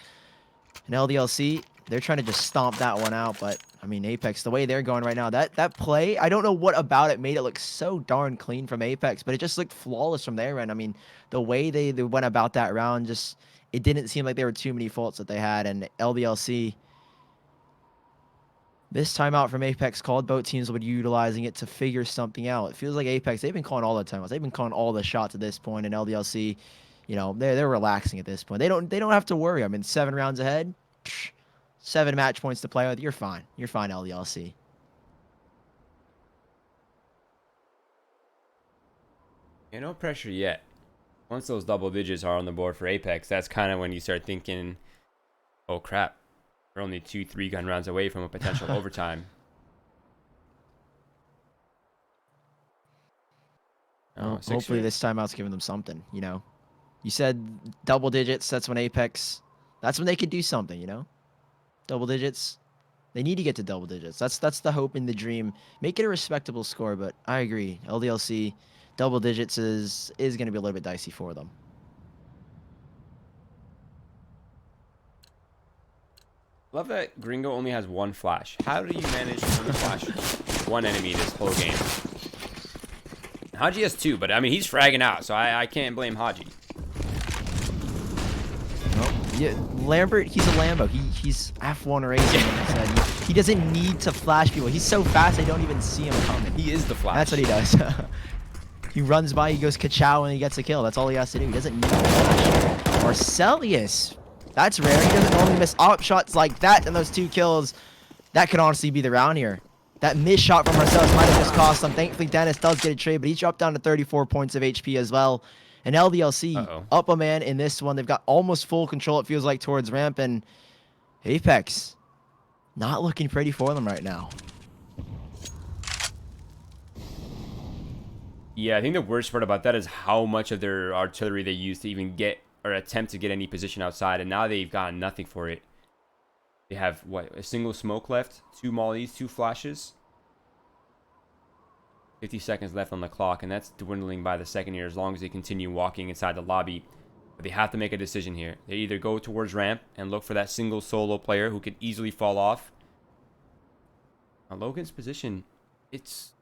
And LDLC, they're trying to just stomp that one out. But I mean, Apeks, the way they're going right now, that play, I don't know what about it made it look so darn clean from Apeks, but it just looked flawless from their end. I mean, the way they went about that round, just it didn't seem like there were too many faults that they had. And LDLC, this timeout from Apeks called, both teams will be utilizing it to figure something out. It feels like Apeks, they've been calling all the timeouts. They've been calling all the shots at this point, and LDLC, you know, they're relaxing at this point. They don't have to worry. I mean, 7 rounds ahead, 7 match points to play with. You're fine. You're fine, LDLC. Yeah, no pressure yet. Once those double digits are on the board for Apeks, that's kind of when you start thinking, oh crap. We're only 2 3-gun rounds away from a potential overtime. Well, hopefully this timeout's giving them something, you know. You said double digits, that's when Apeks, that's when they could do something, you know. double digits. They need to get to double digits. That's the hope and the dream. Make it a respectable score, but I agree. LDLC, double digits is going to be a little bit dicey for them. Love that Gringo only has one flash. How do you manage to only flash one enemy this whole game? Haji has two, but I mean, he's fragging out, so I can't blame Haji. Yeah, Lambert, he's a Lambo. He's F1 racing. Like I said. He doesn't need to flash people. He's so fast, they don't even see him coming. He is the flash. That's what he does. He runs by, he goes ka-chow, and he gets a kill. That's all he has to do. He doesn't need to flash. Marcelius. That's rare. He doesn't normally miss op shots like that, and those 2 kills. That could honestly be the round here. That miss shot from Marcellus might have just cost him. Thankfully, Dennis does get a trade, but he dropped down to 34 points of HP as well. And LDLC up a man in this one. They've got almost full control, it feels like, towards ramp. And Apeks, not looking pretty for them right now. Yeah, I think the worst part about that is how much of their artillery they use to even get or attempt to get any position outside. And now they've gotten nothing for it. They have, what, a single smoke left, 2 mollies, 2 flashes. 50 seconds left on the clock, and that's dwindling by the second here as long as they continue walking inside the lobby. But they have to make a decision here. They either go towards ramp and look for that single solo player who could easily fall off. Now, Logan's position, it's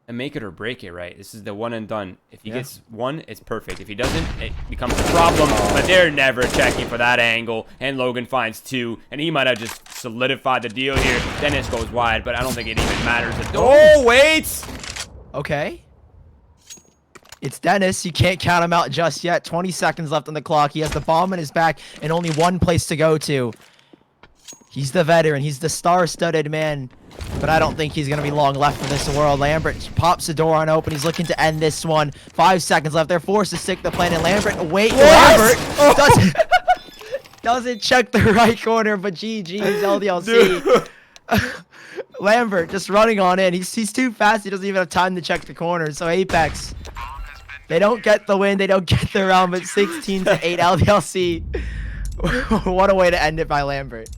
a make it or break it, right? This is the one and done. If he gets one, it's perfect. If he doesn't, it becomes a problem. But they're never checking for that angle, and Logan finds 2, and he might have just solidified the deal here. Dennis goes wide, but I don't think it even matters. Oh, wait! Okay. It's Dennis. You can't count him out just yet. 20 seconds left on the clock. He has the bomb in his back and only one place to go to. He's the veteran. He's the star-studded man. But I don't think he's going to be long left in this world. Lambert pops the door on open. He's looking to end this one. 5 seconds left. They're forced to stick the plan. And Lambert, Lambert doesn't check the right corner. But GG's LDLC. Lambert just running on in. He's too fast. He doesn't even have time to check the corner. So Apeks, they don't get the win. They don't get the round, but 16-8 LDLC. What a way to end it by Lambert.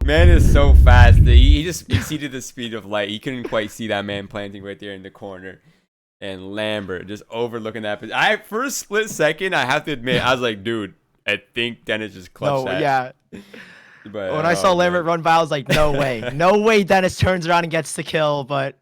Man is so fast. He just exceeded the speed of light. He couldn't quite see that man planting right there in the corner. And Lambert just overlooking that. For a split second, I have to admit, I was like, dude, I think Dennis just clutched that. Yeah. But, when I saw Lambert run by, I was like, no way. No way Dennis turns around and gets the kill. But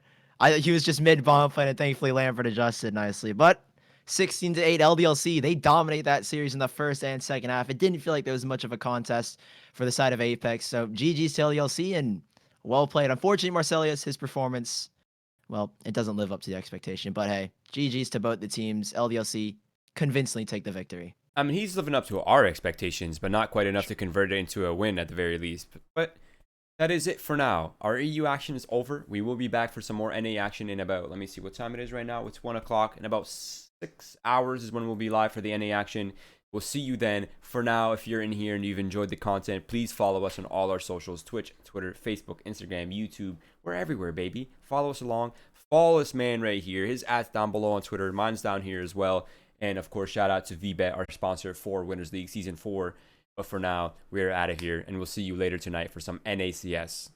he was just mid-bomb plan, and thankfully Lambert adjusted nicely. But 16-8 LDLC, they dominate that series in the first and second half. It didn't feel like there was much of a contest for the side of Apeks. So GG's to LDLC, and well played. Unfortunately, Marcelius, his performance, well, it doesn't live up to the expectation. But hey, GG's to both the teams. LDLC convincingly take the victory. I mean, he's living up to our expectations, but not quite enough to convert it into a win at the very least. But that is it for now. Our EU action is over. We will be back for some more NA action in about, let me see what time it is right now. It's 1 o'clock. In about 6 hours is when we'll be live for the NA action. We'll see you then. For now, if you're in here and you've enjoyed the content, please follow us on all our socials: Twitch, Twitter, Facebook, Instagram, YouTube. We're everywhere, baby. Follow us along. Follow this man right here. His ad's down below on Twitter. Mine's down here as well. And of course, shout out to VBet, our sponsor for Winners League Season 4. But for now, we're out of here, and we'll see you later tonight for some NACS.